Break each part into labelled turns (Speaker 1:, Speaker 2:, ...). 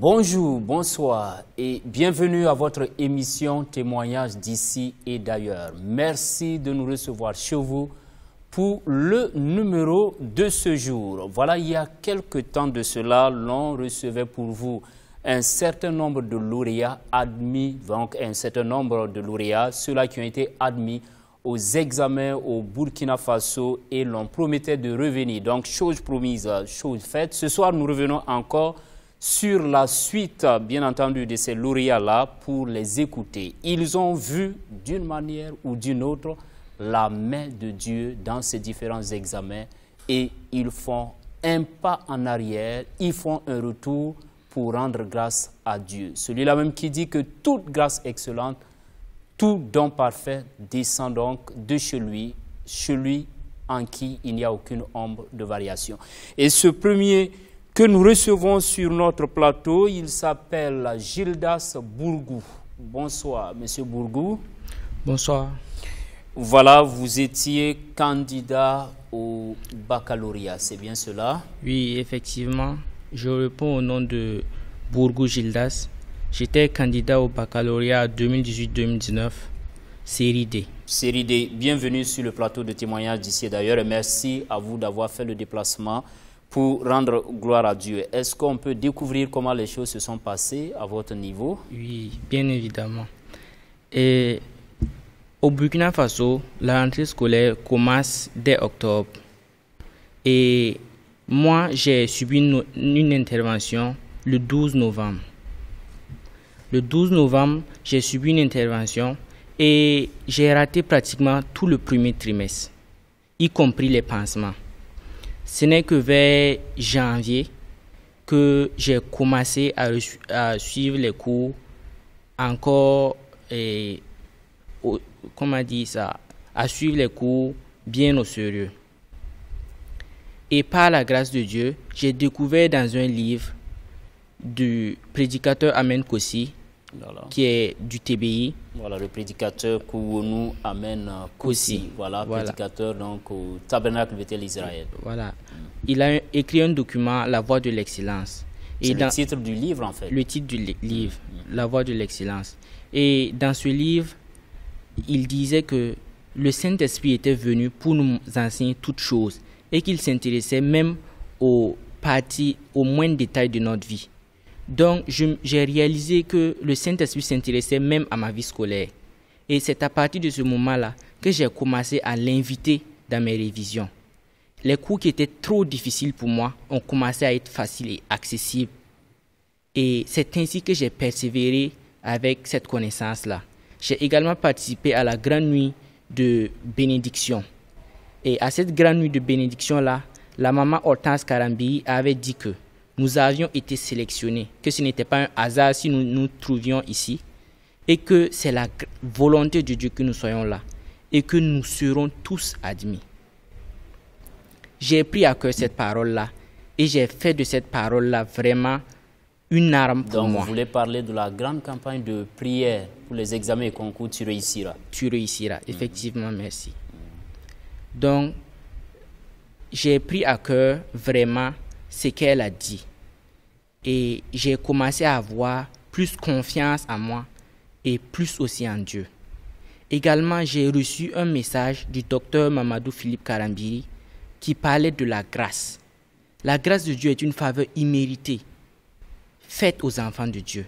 Speaker 1: Bonjour, bonsoir et bienvenue à votre émission Témoignages d'ici et d'ailleurs. Merci de nous recevoir chez vous pour le numéro de ce jour. Voilà, il y a quelques temps de cela, l'on recevait pour vous un certain nombre de lauréats admis, donc un certain nombre de lauréats, ceux-là qui ont été admis aux examens au Burkina Faso et l'on promettait de revenir. Donc, chose promise, chose faite. Ce soir, nous revenons encore sur la suite, bien entendu, de ces lauréats-là pour les écouter. Ils ont vu, d'une manière ou d'une autre, la main de Dieu dans ces différents examens et ils font un pas en arrière, ils font un retour pour rendre grâce à Dieu. Celui-là même qui dit que toute grâce excellente, tout don parfait descend donc de chez lui en qui il n'y a aucune ombre de variation. Et ce premier que nous recevons sur notre plateau, il s'appelle Gildas Bourgou. Bonsoir, Monsieur Bourgou.
Speaker 2: Bonsoir.
Speaker 1: Voilà, vous étiez candidat au baccalauréat, c'est bien cela?
Speaker 2: Oui, effectivement. Je réponds au nom de Bourgou Gildas. J'étais candidat au baccalauréat 2018-2019, série D.
Speaker 1: Série D, bienvenue sur le plateau de témoignages d'ici et d'ailleurs et merci à vous d'avoir fait le déplacement pour rendre gloire à Dieu. Est-ce qu'on peut découvrir comment les choses se sont passées à votre niveau?
Speaker 2: Oui, bien évidemment. Et au Burkina Faso, la rentrée scolaire commence dès octobre. Et moi, j'ai subi une intervention le 12 novembre. Le 12 novembre, j'ai subi une intervention et j'ai raté pratiquement tout le premier trimestre, y compris les pansements. Ce n'est que vers janvier que j'ai commencé à suivre les cours encore, à suivre les cours bien au sérieux. Et par la grâce de Dieu, j'ai découvert dans un livre du prédicateur Amen Kossi, voilà, qui est du TBI.
Speaker 1: Voilà, le prédicateur Kouounou Amen Kossi. Voilà, prédicateur donc au Tabernacle Bethel Israël.
Speaker 2: Voilà. Il a écrit un document, La Voie de l'excellence.
Speaker 1: C'est le titre du livre en fait.
Speaker 2: Le titre du livre, La Voie de l'excellence. Et dans ce livre, il disait que le Saint-Esprit était venu pour nous enseigner toutes choses et qu'il s'intéressait même aux parties, aux moindres détails de notre vie. Donc, j'ai réalisé que le Saint-Esprit s'intéressait même à ma vie scolaire. Et c'est à partir de ce moment-là que j'ai commencé à l'inviter dans mes révisions. Les cours qui étaient trop difficiles pour moi ont commencé à être faciles et accessibles. Et c'est ainsi que j'ai persévéré avec cette connaissance-là. J'ai également participé à la grande nuit de bénédiction. Et à cette grande nuit de bénédiction-là, la maman Hortense Karambi avait dit que nous avions été sélectionnés, que ce n'était pas un hasard si nous nous trouvions ici, et que c'est la volonté de Dieu que nous soyons là, et que nous serons tous admis. J'ai pris à cœur cette parole-là, et j'ai fait de cette parole-là vraiment une arme pour moi.
Speaker 1: Donc vous voulez parler de la grande campagne de prière pour les examens et concours, tu réussiras.
Speaker 2: Tu réussiras, effectivement, merci. Donc, j'ai pris à cœur vraiment ce qu'elle a dit. Et j'ai commencé à avoir plus confiance en moi et plus aussi en Dieu. Également, j'ai reçu un message du docteur Mamadou Philippe Karambiri qui parlait de la grâce. La grâce de Dieu est une faveur imméritée faite aux enfants de Dieu.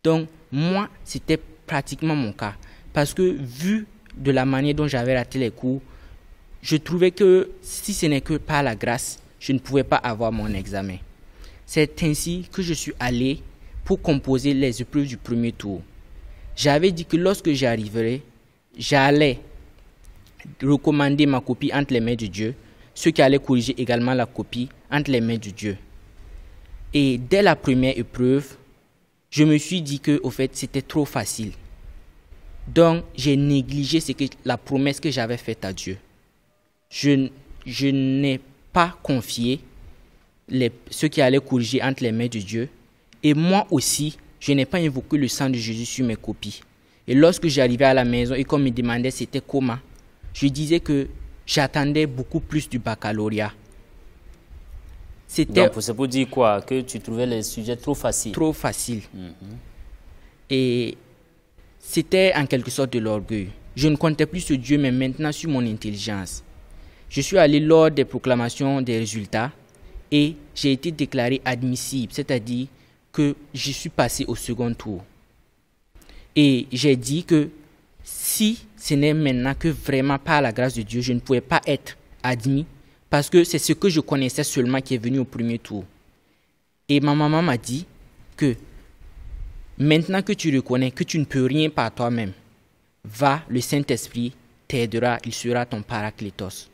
Speaker 2: Donc, moi, c'était pratiquement mon cas. Parce que vu de la manière dont j'avais raté les cours, je trouvais que si ce n'est que par la grâce, je ne pouvais pas avoir mon examen. C'est ainsi que je suis allé pour composer les épreuves du premier tour. J'avais dit que lorsque j'arriverais, j'allais recommander ma copie entre les mains de Dieu, ceux qui allaient corriger également la copie entre les mains de Dieu. Et dès la première épreuve, je me suis dit que, au fait, c'était trop facile. Donc, j'ai négligé la promesse que j'avais faite à Dieu. Je n'ai pas confié ceux qui allaient corriger entre les mains de Dieu. Et moi aussi, je n'ai pas invoqué le sang de Jésus sur mes copies. Et lorsque j'arrivais à la maison et qu'on me demandait c'était comment, je disais que j'attendais beaucoup plus du baccalauréat. C'était...
Speaker 1: Donc, c'est pour dire quoi? Que tu trouvais les sujets trop faciles?
Speaker 2: Trop facile. Et c'était en quelque sorte de l'orgueil. Je ne comptais plus sur Dieu, mais maintenant sur mon intelligence. Je suis allé lors des proclamations des résultats et j'ai été déclaré admissible, c'est-à-dire que je suis passé au second tour. Et j'ai dit que si ce n'est maintenant que vraiment par la grâce de Dieu, je ne pouvais pas être admis parce que c'est ce que je connaissais seulement qui est venu au premier tour. Et ma maman m'a dit que maintenant que tu reconnais que tu ne peux rien par toi-même, va, le Saint-Esprit t'aidera, il sera ton paraclétos.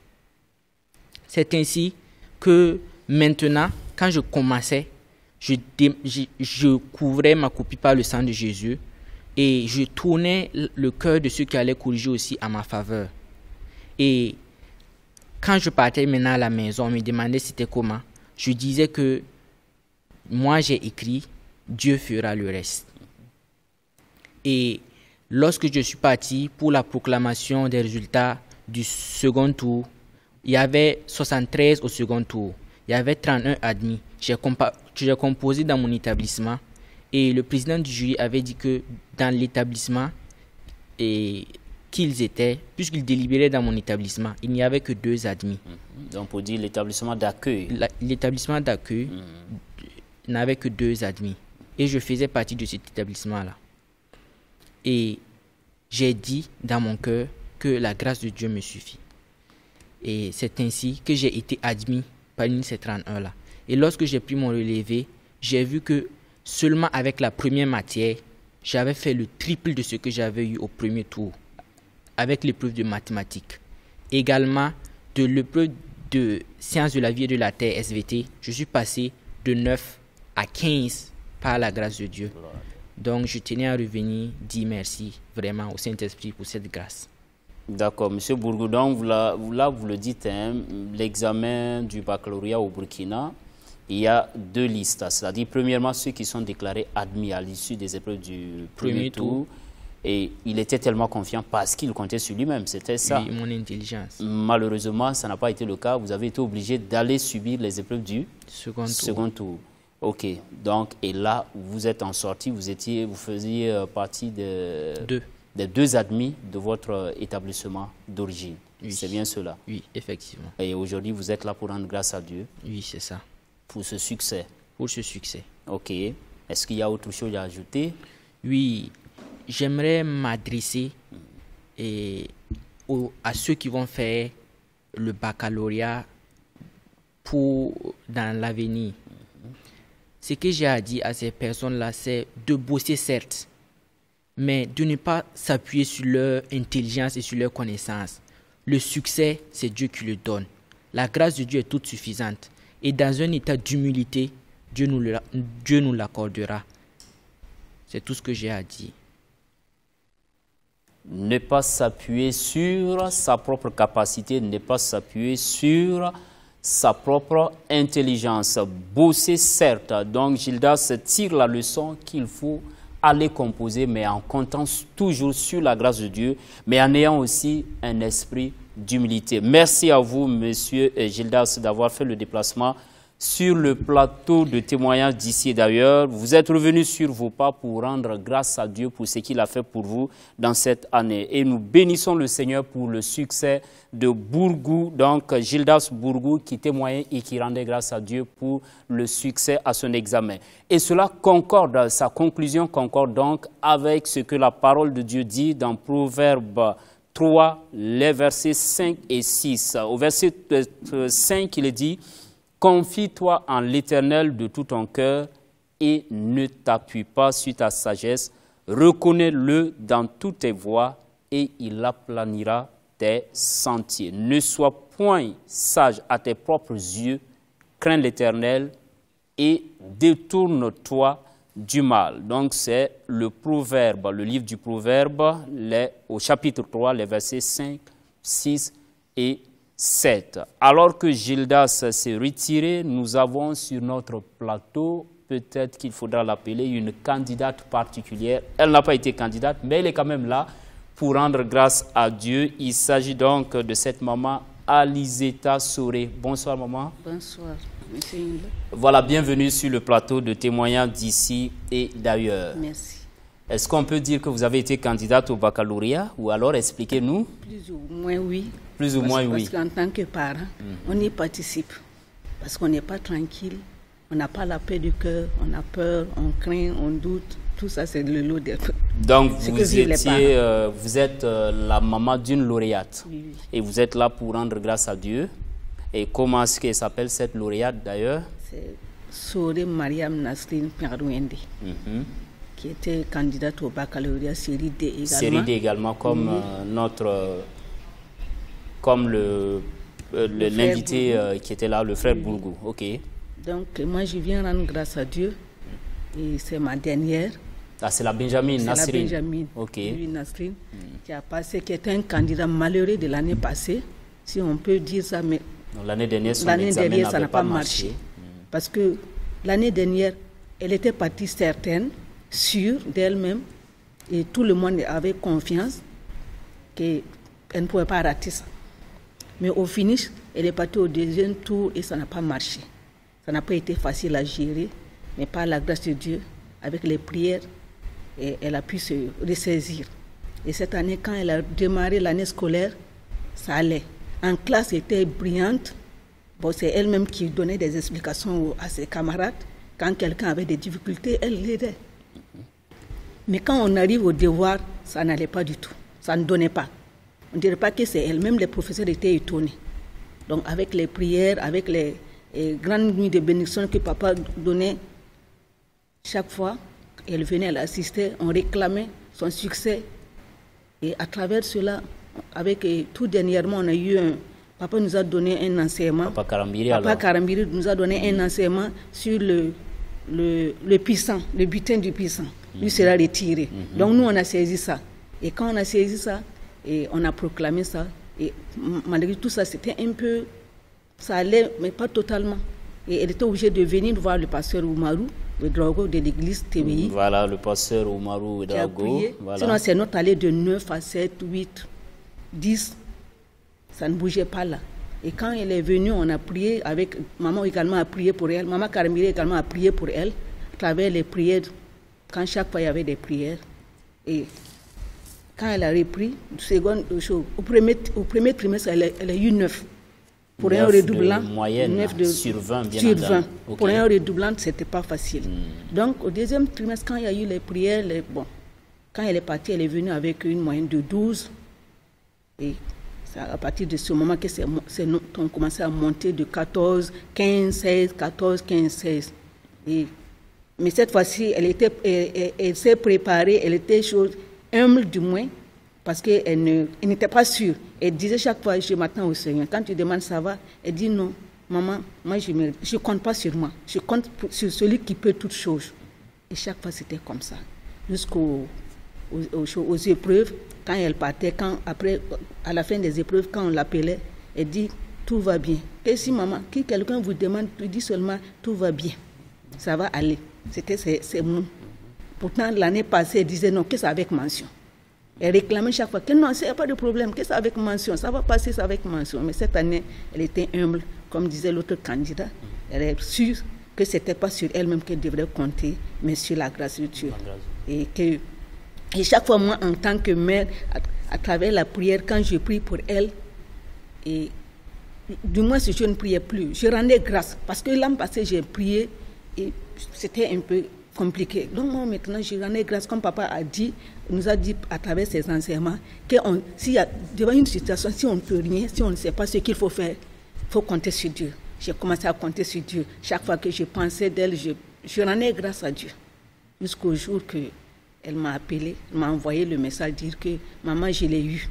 Speaker 2: C'est ainsi que maintenant, quand je commençais, je couvrais ma copie par le sang de Jésus et je tournais le cœur de ceux qui allaient corriger aussi à ma faveur. Et quand je partais maintenant à la maison, on me demandait c'était comment. Je disais que moi j'ai écrit, Dieu fera le reste. Et lorsque je suis parti pour la proclamation des résultats du second tour, il y avait 73 au second tour. Il y avait 31 admis. J'ai composé dans mon établissement et le président du jury avait dit que dans l'établissement qu'ils étaient, puisqu'ils délibéraient dans mon établissement, il n'y avait que 2 admis.
Speaker 1: Donc pour dire l'établissement d'accueil.
Speaker 2: L'établissement d'accueil n'avait que 2 admis. Et je faisais partie de cet établissement-là. Et j'ai dit dans mon cœur que la grâce de Dieu me suffit. Et c'est ainsi que j'ai été admis parmi ces 31-là. Et lorsque j'ai pris mon relevé, j'ai vu que seulement avec la première matière, j'avais fait le triple de ce que j'avais eu au premier tour, avec l'épreuve de mathématiques. Également, de l'épreuve de sciences de la vie et de la terre, SVT, je suis passé de 9 à 15 par la grâce de Dieu. Donc, je tenais à revenir dire merci vraiment au Saint-Esprit pour cette grâce.
Speaker 1: D'accord, M. Bourgou, donc vous le dites, hein, l'examen du baccalauréat au Burkina, il y a 2 listes. C'est-à-dire, premièrement, ceux qui sont déclarés admis à l'issue des épreuves du premier tour. Et il était tellement confiant parce qu'il comptait sur lui-même, c'était ça.
Speaker 2: Oui, mon intelligence.
Speaker 1: Malheureusement, ça n'a pas été le cas. Vous avez été obligé d'aller subir les épreuves du second tour. Ok, donc, et là, vous êtes en sortie, vous faisiez partie des 2 admis de votre établissement d'origine. Oui. C'est bien cela?
Speaker 2: Oui, effectivement.
Speaker 1: Et aujourd'hui, vous êtes là pour rendre grâce à Dieu?
Speaker 2: Oui, c'est ça.
Speaker 1: Pour ce succès?
Speaker 2: Pour ce succès.
Speaker 1: Ok. Est-ce qu'il y a autre chose à ajouter?
Speaker 2: Oui, j'aimerais m'adresser à ceux qui vont faire le baccalauréat dans l'avenir. Ce que j'ai à dire à ces personnes-là, c'est de bosser certes, mais de ne pas s'appuyer sur leur intelligence et sur leur connaissance. Le succès, c'est Dieu qui le donne. La grâce de Dieu est toute suffisante. Et dans un état d'humilité, Dieu nous l'accordera. C'est tout ce que j'ai à dire.
Speaker 1: Ne pas s'appuyer sur sa propre capacité, ne pas s'appuyer sur sa propre intelligence. Bosser certes. Donc Gildas tire la leçon qu'il faut aller composer, mais en comptant toujours sur la grâce de Dieu, mais en ayant aussi un esprit d'humilité. Merci à vous, Monsieur Gildas, d'avoir fait le déplacement sur le plateau de témoignages d'ici et d'ailleurs. Vous êtes revenu sur vos pas pour rendre grâce à Dieu pour ce qu'il a fait pour vous dans cette année. Et nous bénissons le Seigneur pour le succès de Bourgou, donc Gildas Bourgou, qui témoignait et qui rendait grâce à Dieu pour le succès à son examen. Et cela concorde, sa conclusion concorde donc avec ce que la parole de Dieu dit dans Proverbe 3, les versets 5 et 6. Au verset 5, il est dit: confie-toi en l'Éternel de tout ton cœur et ne t'appuie pas sur ta sagesse. Reconnais-le dans toutes tes voies et il aplanira tes sentiers. Ne sois point sage à tes propres yeux, crains l'Éternel et détourne-toi du mal. Donc c'est le Proverbe, le livre du Proverbe, au chapitre 3, les versets 5, 6 et 7. Alors que Gildas s'est retiré, nous avons sur notre plateau, peut-être qu'il faudra l'appeler, une candidate particulière. Elle n'a pas été candidate, mais elle est quand même là pour rendre grâce à Dieu. Il s'agit donc de cette maman Alizeta Soré. Bonsoir maman.
Speaker 3: Bonsoir.
Speaker 1: Voilà, bienvenue sur le plateau de témoignages d'ici et d'ailleurs.
Speaker 3: Merci.
Speaker 1: Est-ce qu'on peut dire que vous avez été candidate au baccalauréat ou alors expliquez-nous?
Speaker 3: Plus ou moins oui.
Speaker 1: Plus ou moins oui.
Speaker 3: Parce qu'en tant que parent, on y participe. Parce qu'on n'est pas tranquille, on n'a pas la paix du cœur, on a peur, on craint, on doute. Tout ça, c'est le lot des...
Speaker 1: Donc, vous êtes la maman d'une lauréate.
Speaker 3: Oui, oui.
Speaker 1: Et vous êtes là pour rendre grâce à Dieu. Et comment est-ce qu'elle s'appelle cette lauréate d'ailleurs?
Speaker 3: C'est Soré Mariam Nasrin Piarouende, qui était candidate au baccalauréat série D également.
Speaker 1: Série D également, comme comme l'invité qui était là, le frère Boulgou. Ok.
Speaker 3: Donc, moi, je viens rendre grâce à Dieu. Et c'est ma dernière.
Speaker 1: Ah, c'est la Benjamin Nasrin.
Speaker 3: C'est la Benjamin, Nasrin, qui a passé, qui était un candidat malheureux de l'année passée, si on peut dire ça, mais
Speaker 1: l'année dernière,
Speaker 3: ça n'a pas marché. Parce que l'année dernière, elle était partie certaine, sûre d'elle-même, et tout le monde avait confiance qu'elle ne pouvait pas rater ça. Mais au finish, elle est partie au deuxième tour et ça n'a pas marché. Ça n'a pas été facile à gérer, mais par la grâce de Dieu, avec les prières, et elle a pu se ressaisir. Et cette année, quand elle a démarré l'année scolaire, ça allait. En classe, elle était brillante. Bon, c'est elle-même qui donnait des explications à ses camarades. Quand quelqu'un avait des difficultés, elle l'aidait. Mais quand on arrive au devoir, ça n'allait pas du tout. Ça ne donnait pas. On ne dirait pas que c'est elle. Même les professeurs étaient étonnés. Donc, avec les prières, avec les grandes nuits de bénédiction que papa donnait, chaque fois, elle venait, elle assistait, on réclamait son succès. Et à travers cela, avec tout dernièrement, on a eu papa nous a donné un enseignement.
Speaker 1: Papa Karambiri
Speaker 3: nous a donné un enseignement sur le puissant, le butin du puissant. Lui sera retiré. Donc nous, on a saisi ça. Et quand on a saisi ça, et on a proclamé ça, et malgré tout ça, c'était un peu... Ça allait, mais pas totalement. Et elle était obligée de venir voir le pasteur Oumarou, le Drago de l'église TBI.
Speaker 1: Voilà, le pasteur Oumarou Drago. Voilà.
Speaker 3: Sinon, c'est notre allée de 9 à 7, 8, 10. Ça ne bougeait pas là. Et quand elle est venue, on a prié avec... Maman également a prié pour elle. Maman Karambiri également a prié pour elle. À travers les prières, quand chaque fois il y avait des prières. Et quand elle a repris, au premier trimestre, elle a eu 9. Pour un redoublant,
Speaker 1: moyenne,
Speaker 3: 9
Speaker 1: sur 20, bien
Speaker 3: sur 20.
Speaker 1: Okay.
Speaker 3: Pour un redoublant, ce n'était pas facile. Donc, au deuxième trimestre, quand il y a eu les prières, quand elle est partie, elle est venue avec une moyenne de 12. Et c'est à partir de ce moment que on commençait à monter de 14, 15, 16, 14, 15, 16. Mais cette fois-ci, elle s'est préparée, elle était humble du moins, parce qu'elle n'était pas sûre. Elle disait chaque fois, je m'attends au Seigneur. Quand tu demandes ça va, elle dit non, maman, moi je ne compte pas sur moi. Je compte sur celui qui peut toutes choses. Et chaque fois c'était comme ça. Jusqu'aux épreuves, quand elle partait, après, à la fin des épreuves, quand on l'appelait, elle dit tout va bien. Et si maman, si quelqu'un vous demande, tu dis seulement tout va bien. Ça va aller. C'était ses mots. Pourtant, l'année passée, elle disait non, que c'est avec mention. Elle réclamait chaque fois que non, il n'y a pas de problème, que c'est avec mention, ça va passer, c'est avec mention. Mais cette année, elle était humble, comme disait l'autre candidat. Elle est sûre que ce n'était pas sur elle-même qu'elle devrait compter, mais sur la grâce de Dieu. Et chaque fois, moi, en tant que mère, à travers la prière, quand je prie pour elle, et du moins si je ne priais plus, je rendais grâce. Parce que l'an passé, j'ai prié et c'était un peu compliqué. Donc moi maintenant, je rendais grâce, comme papa nous a dit à travers ses enseignements, que s'il y a devant une situation, si on ne peut rien, si on ne sait pas ce qu'il faut faire, il faut compter sur Dieu. J'ai commencé à compter sur Dieu. Chaque fois que je pensais d'elle, je rendais grâce à Dieu. Jusqu'au jour qu'elle m'a appelé, elle m'a envoyé le message dire que maman, je l'ai eue.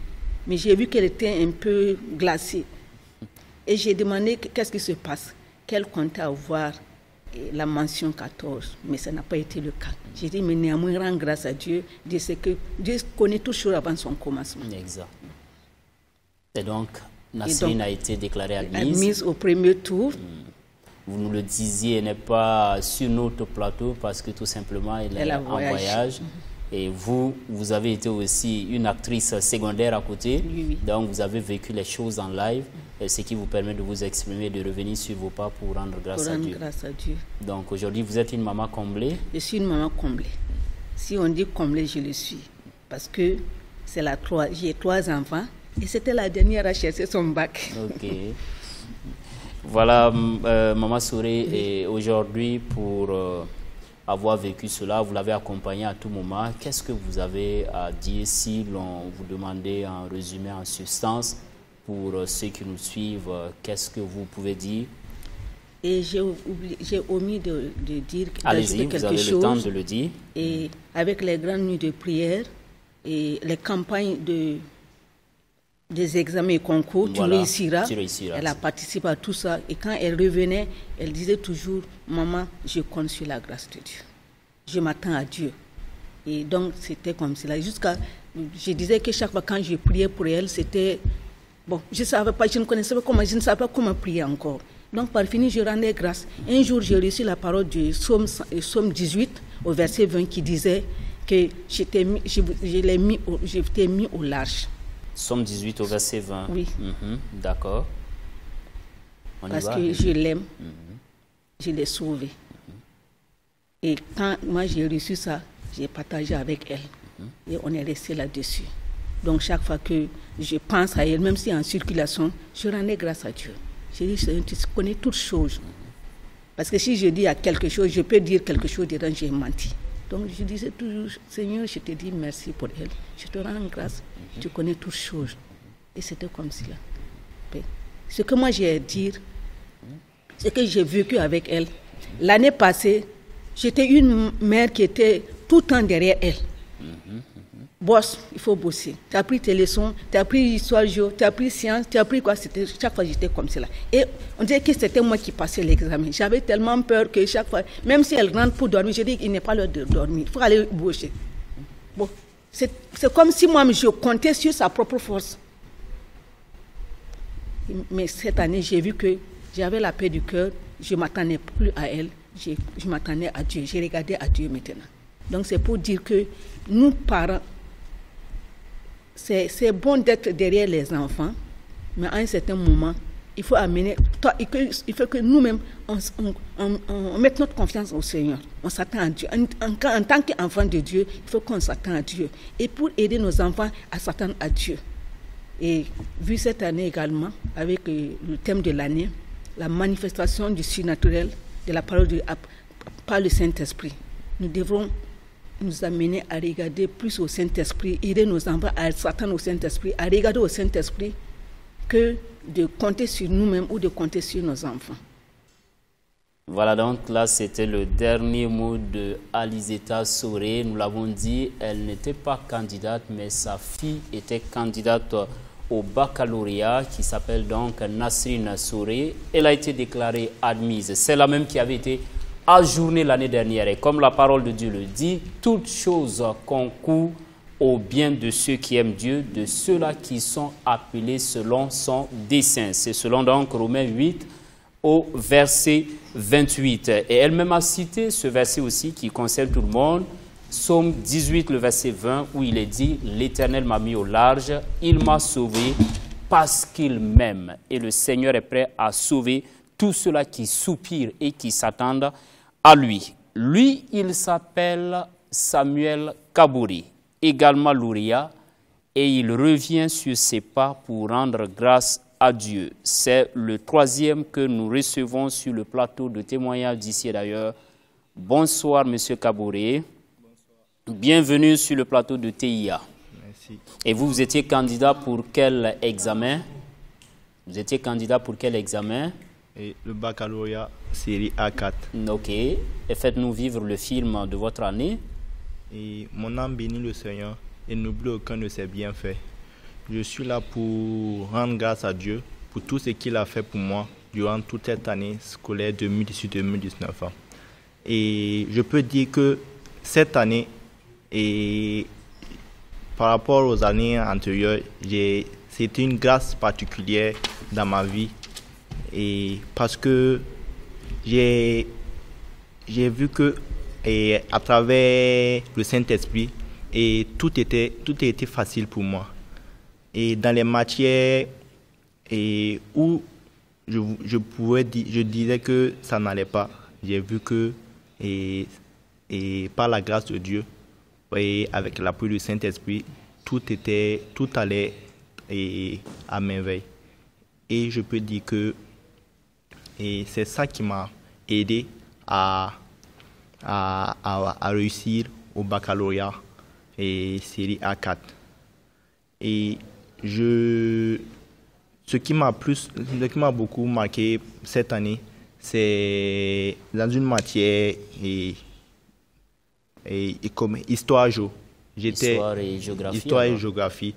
Speaker 3: Mais j'ai vu qu'elle était un peu glacée. Et j'ai demandé qu'est-ce qui se passe, qu'elle comptait avoir la mention 14, mais ça n'a pas été le cas. J'ai dit, mais néanmoins, rends grâce à Dieu de ce que Dieu connaît toujours avant son commencement.
Speaker 1: Exact. Et donc, Nasrin a été déclarée admise.
Speaker 3: Admise au premier tour.
Speaker 1: Vous nous le disiez, elle n'est pas sur notre plateau parce que tout simplement, elle est en voyage. Et vous avez été aussi une actrice secondaire à côté.
Speaker 3: Oui.
Speaker 1: Donc, vous avez vécu les choses en live. ce qui vous permet de vous exprimer, de revenir sur vos pas pour rendre grâce à Dieu. Donc aujourd'hui, vous êtes une maman comblée?
Speaker 3: Je suis une maman comblée. Si on dit comblée, je le suis. Parce que j'ai 3 enfants et c'était la dernière à chercher son bac.
Speaker 1: Ok. Voilà, Maman Souré, et aujourd'hui, pour avoir vécu cela, vous l'avez accompagné à tout moment. Qu'est-ce que vous avez à dire si l'on vous demandait en résumé, en substance, pour ceux qui nous suivent, qu'est-ce que vous pouvez dire?
Speaker 3: Et j'ai omis de dire
Speaker 1: allez-y, vous avez le temps de le dire.
Speaker 3: Et avec les grandes nuits de prière et les campagnes des examens et concours, voilà, tu réussiras. Elle a participé à tout ça. Et quand elle revenait, elle disait toujours, maman, je compte sur la grâce de Dieu. Je m'attends à Dieu. Et donc, c'était comme cela. Je disais que chaque fois quand je priais pour elle, c'était... Bon, je ne savais pas comment prier encore. Donc, par fini, je rendais grâce. Un jour, j'ai reçu la parole du Psaume 18, au verset 20, qui disait que j'étais mis au large.
Speaker 1: Psaume 18 au verset 20.
Speaker 3: Oui.
Speaker 1: D'accord.
Speaker 3: Parce que je l'aime, je l'ai sauvé. Et quand moi j'ai reçu ça, j'ai partagé avec elle. Et on est resté là-dessus. Donc chaque fois que je pense à elle, même si en circulation, je rendais grâce à Dieu. Je dis, tu connais toutes choses. Parce que si je dis à quelque chose, je peux dire quelque chose dedans, j'ai menti. Donc je disais toujours, Seigneur, je te dis merci pour elle. Je te rends grâce. Tu connais toutes choses. Et c'était comme cela. Ce que moi j'ai à dire, c'est que j'ai vécu avec elle. L'année passée, j'étais une mère qui était tout le temps derrière elle. Boss, il faut bosser. Tu as pris tes leçons, tu as pris histoire géo, tu as pris science, tu as pris quoi? Chaque fois j'étais comme cela. Et on dirait que c'était moi qui passais l'examen. J'avais tellement peur que chaque fois, même si elle rentre pour dormir, je dis qu'il n'est pas l'heure de dormir. Il faut aller bosser. Bon, c'est comme si moi je comptais sur sa propre force. Mais cette année, j'ai vu que j'avais la paix du cœur. Je ne m'attendais plus à elle. Je m'attendais à Dieu. J'ai regardé à Dieu maintenant. Donc c'est pour dire que nous, parents, c'est bon d'être derrière les enfants, mais à un certain moment, il faut amener, il faut que nous-mêmes, on mette notre confiance au Seigneur. On s'attend à Dieu. En tant qu'enfant de Dieu, il faut qu'on s'attende à Dieu. Et pour aider nos enfants à s'attendre à Dieu. Et vu cette année également, avec le thème de l'année, la manifestation du surnaturel de la parole par le Saint-Esprit, nous devrons nous amener à regarder plus au Saint-Esprit, aider nos enfants à s'attendre au Saint-Esprit, à regarder au Saint-Esprit, que de compter sur nous-mêmes ou de compter sur nos enfants.
Speaker 1: Voilà, donc là, c'était le dernier mot de Alizeta Souré. Nous l'avons dit, elle n'était pas candidate, mais sa fille était candidate au baccalauréat, qui s'appelle donc Nasrine Souré. Elle a été déclarée admise. C'est la même qui avait été ajournée l'année dernière. Et comme la parole de Dieu le dit, toutes choses concourent au bien de ceux qui aiment Dieu, de ceux-là qui sont appelés selon son dessein. C'est selon donc Romains 8 au verset 28. Et elle-même a cité ce verset aussi qui concerne tout le monde. Psaume 18, le verset 20, où il est dit « L'Éternel m'a mis au large, il m'a sauvé parce qu'il m'aime. » Et le Seigneur est prêt à sauver tous ceux-là qui soupirent et qui s'attendent à lui. Lui, il s'appelle Samuel Kabouri, également lauréat, et il revient sur ses pas pour rendre grâce à Dieu. C'est le 3e que nous recevons sur le plateau de témoignage d'ici et d'ailleurs. Bonsoir, Monsieur Kabouri. Bienvenue sur le plateau de TIA.
Speaker 4: Merci.
Speaker 1: Et vous étiez candidat pour quel examen? Vous étiez candidat pour quel examen?
Speaker 4: Et le baccalauréat série A4.
Speaker 1: Ok. Et faites-nous vivre le film de votre année.
Speaker 4: Et mon âme bénit le Seigneur et n'oublie aucun de ses bienfaits. Je suis là pour rendre grâce à Dieu pour tout ce qu'il a fait pour moi durant toute cette année scolaire 2018-2019. Et je peux dire que cette année, et par rapport aux années antérieures, c'était une grâce particulière dans ma vie. Et parce que j'ai vu que à travers le Saint-Esprit, et tout était facile pour moi. Et dans les matières et où je disais que ça n'allait pas. J'ai vu que et par la grâce de Dieu et avec l'appui du Saint-Esprit, tout allait à merveille. Et je peux dire que c'est ça qui m'a aidé à réussir au baccalauréat et série A4. Et ce qui m'a beaucoup marqué cette année, c'est dans une matière comme histoire-géo.
Speaker 1: Histoire et géographie.
Speaker 4: Histoire et géographie.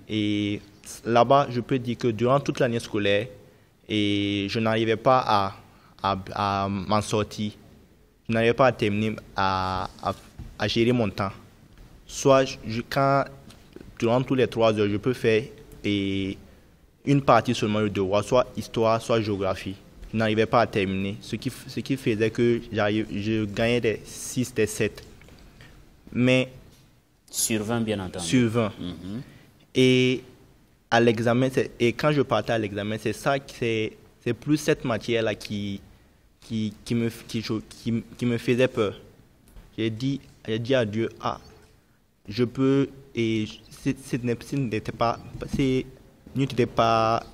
Speaker 4: Et là-bas, je peux dire que durant toute l'année scolaire, je n'arrivais pas à m'en sortir. Je n'arrivais pas à terminer, à gérer mon temps. Soit, durant tous les 3 heures, je peux faire une partie seulement de devoir, soit histoire, soit géographie. Je n'arrivais pas à terminer, ce qui faisait que je gagnais des 6, des 7. Mais
Speaker 1: sur 20, bien entendu.
Speaker 4: Sur 20. Et à l'examen, quand je partais à l'examen, c'est plus cette matière-là qui me faisait peur. J'ai dit à Dieu, je peux, et ce n'était pas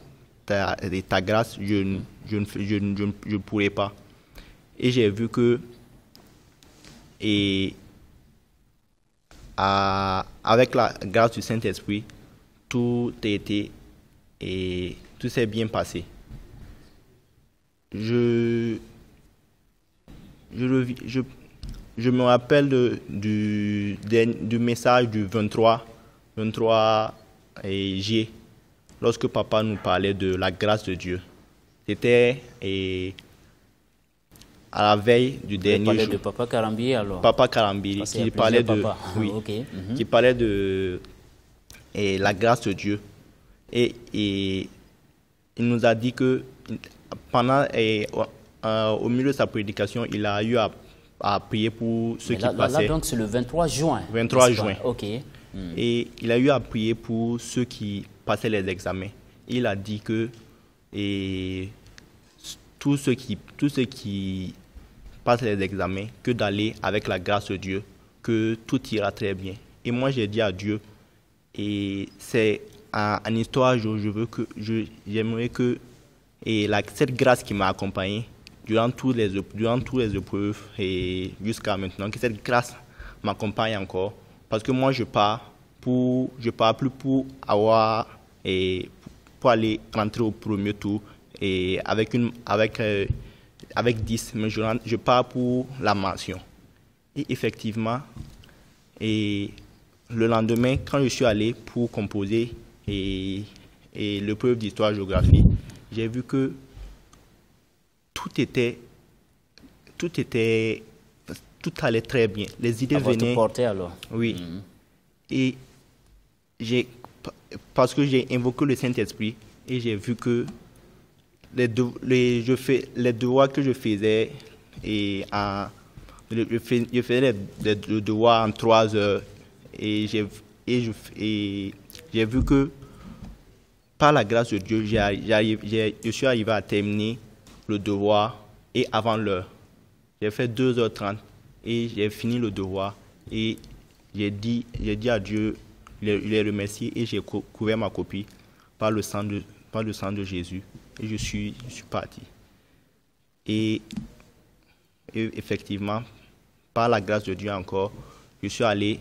Speaker 4: ta grâce, je ne pourrais pas. Et j'ai vu que avec la grâce du Saint-Esprit, tout s'est bien passé. Je me rappelle du message du 23 G, lorsque papa nous parlait de la grâce de Dieu. C'était à la veille du dernier jour.
Speaker 1: De Papa Karambi alors.
Speaker 4: Papa Karambi, qui parlait de, qui parlait de la grâce de Dieu. Et il nous a dit que pendant au milieu de sa prédication, il a eu à prier pour ceux qui passaient.
Speaker 1: Là donc c'est le 23 juin.
Speaker 4: 23 juin.
Speaker 1: Ok.
Speaker 4: Et il a eu à prier pour ceux qui passaient les examens. Il a dit que tous ceux qui passent les examens, que d'aller avec la grâce de Dieu, que tout ira très bien. Et moi j'ai dit à Dieu, et c'est en histoire, j'aimerais que cette grâce qui m'a accompagné durant toutes les épreuves et jusqu'à maintenant, que cette grâce m'accompagne encore, parce que moi je pars plus pour aller rentrer au premier tour et avec 10, mais je pars pour la mention. Et effectivement, le lendemain, quand je suis allé pour composer l'épreuve d'histoire-géographie, j'ai vu que tout allait très bien. Les idées venaient. À votre
Speaker 1: portée alors.
Speaker 4: Oui. Et parce que j'ai invoqué le Saint-Esprit et j'ai vu que les devoirs que je faisais, je faisais les devoirs en 3 heures et j'ai vu que par la grâce de Dieu, je suis arrivé à terminer le devoir et avant l'heure. J'ai fait 2h30 et j'ai fini le devoir et j'ai dit à Dieu, je l'ai remercié et j'ai couvert ma copie par le sang de Jésus et je suis parti. Et effectivement, par la grâce de Dieu encore, je suis allé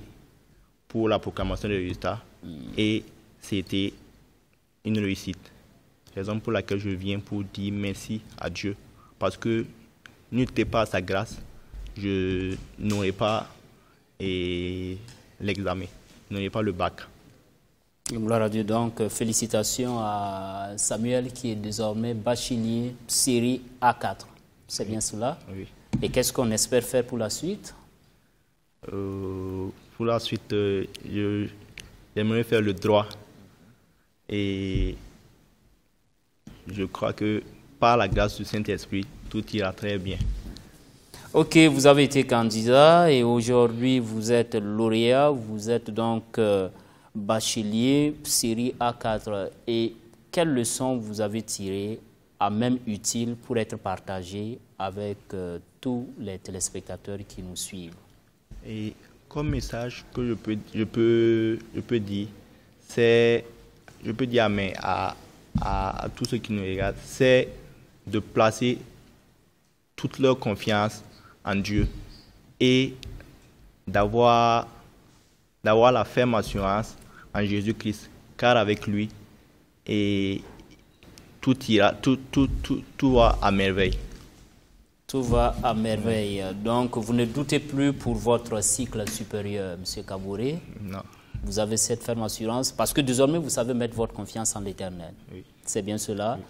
Speaker 4: pour la proclamation des résultats et c'était une réussite. Raison pour laquelle je viens pour dire merci à Dieu. Parce que n'était pas sa grâce, je n'aurais pas l'examen, je n'aurais pas le bac.
Speaker 1: Gloire à Dieu. Donc, félicitations à Samuel qui est désormais bachelier série A4. C'est bien cela?
Speaker 4: Oui.
Speaker 1: Et qu'est-ce qu'on espère faire pour la suite?
Speaker 4: Pour la suite, j'aimerais faire le droit. Et je crois que par la grâce du Saint-Esprit, tout ira très bien.
Speaker 1: Ok, vous avez été candidat et aujourd'hui vous êtes lauréat, vous êtes donc bachelier série A4. Et quelles leçons vous avez tirées à même utile pour être partagées avec tous les téléspectateurs qui nous suivent?
Speaker 4: Et comme message que je peux dire, c'est, je peux dire à tous ceux qui nous regardent, c'est de placer toute leur confiance en Dieu et d'avoir la ferme assurance en Jésus-Christ, car avec lui, et tout va à merveille.
Speaker 1: Tout va à merveille. Donc, vous ne doutez plus pour votre cycle supérieur, M. Kabouré?
Speaker 4: Non.
Speaker 1: Vous avez cette ferme assurance parce que désormais, vous savez mettre votre confiance en l'Éternel.
Speaker 4: Oui.
Speaker 1: C'est bien cela?
Speaker 4: Oui.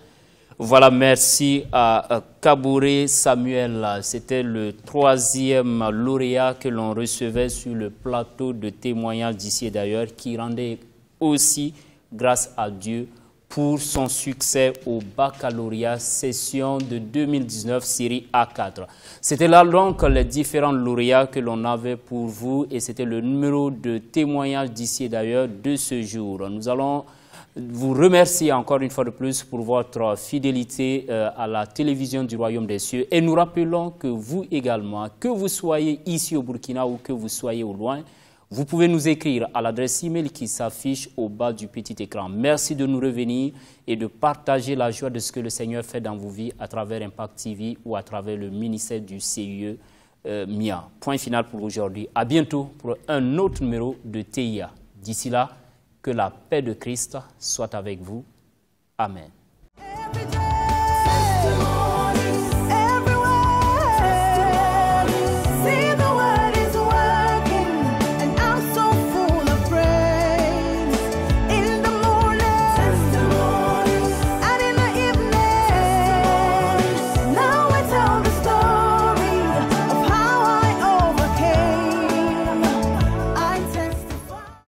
Speaker 1: Voilà, merci à Kabouré Samuel. C'était le 3e lauréat que l'on recevait sur le plateau de témoignages d'ici et d'ailleurs, qui rendait aussi grâce à Dieu pour son succès au baccalauréat session de 2019 série A4. C'était là donc les différents lauréats que l'on avait pour vous et c'était le numéro de témoignage d'ici et d'ailleurs de ce jour. Nous allons vous remercier encore une fois de plus pour votre fidélité à la télévision du Royaume des Cieux et nous rappelons que vous également, que vous soyez ici au Burkina ou que vous soyez au loin, vous pouvez nous écrire à l'adresse email qui s'affiche au bas du petit écran. Merci de nous revenir et de partager la joie de ce que le Seigneur fait dans vos vies à travers Impact TV ou à travers le ministère du CIE MIA. Point final pour aujourd'hui. À bientôt pour un autre numéro de TIA. D'ici là, que la paix de Christ soit avec vous. Amen.